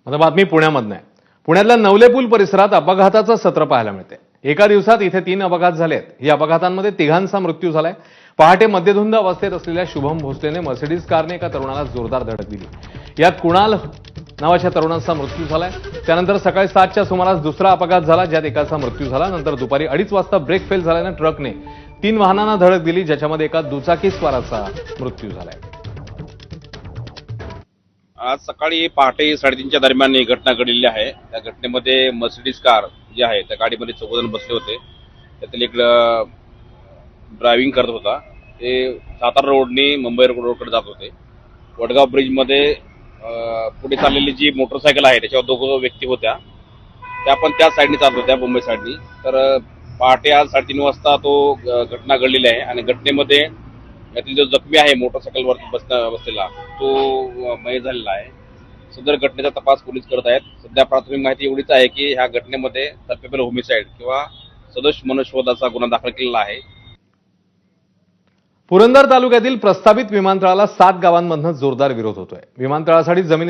आता बातमी पुण्यामधून आहे. पुण्यातल्या नवले पूल परिसरात अपघाताचं सत्र पाहायला मिळते. एका दिवसात इथे 3 अपघात झालेत. या अपघातांमध्ये 3घांचा मृत्यू झालाय. पहाटे मद्यधुंद अवस्थेत असलेल्या शुभम भोसलेने मर्सिडीज कारने एका तरुणाला जोरदार धडक दिली. यात कुणाल नावाच्या तरुणाचा मृत्यू झालाय. त्यानंतर सकाळी 7च्या सुमारास दुसरा अपघात झाला, ज्यात एकाचा मृत्यू झाला. नंतर दुपारी 2:30 वाजता ब्रेक फेल झाल्यानं ट्रकने 3 वाहनांना धडक दिली, ज्याच्यामध्ये एका दुचाकीस्वाराचा मृत्यू झालाय. आज सकाळी पहाटे 3:30च्या दरम्यान ही घटना घडलेली आहे. त्या घटनेमध्ये मर्सिडीज कार जी आहे त्या गाडीमध्ये 4 जण बसले होते. त्यातील एक ड्रायव्हिंग करत होता. ते सातारा रोडने मुंबई रोडकडे जात होते. वडगाव ब्रिजमध्ये पुढे चाललेली जी मोटरसायकल आहे त्याच्यावर 2 व्यक्ती होत्या. त्या पण त्याच साईडने चालत होत्या, मुंबई साईडनी. तर पहाटे आज 3:30 वाजता तो घटना घडलेली आहे आणि घटनेमध्ये यातील जो जखमी आहे मोटरसायकलवर बसलेला तो मयत झालेला आहे. सदर घटनेचा तपास पोलीस करत आहेत. सध्या प्राथमिक माहिती एवढीच आहे की ह्या घटनेमध्ये कल्पेबल होमिसाइड किंवा सदोष मनुष्यवधाचा गुन्हा दाखल केलेला आहे. पुरंदर तालुक्यातील प्रस्तावित विमानतळाला 7 गावांमधून जोरदार विरोध होतोय. विमानतळासाठी जमिनी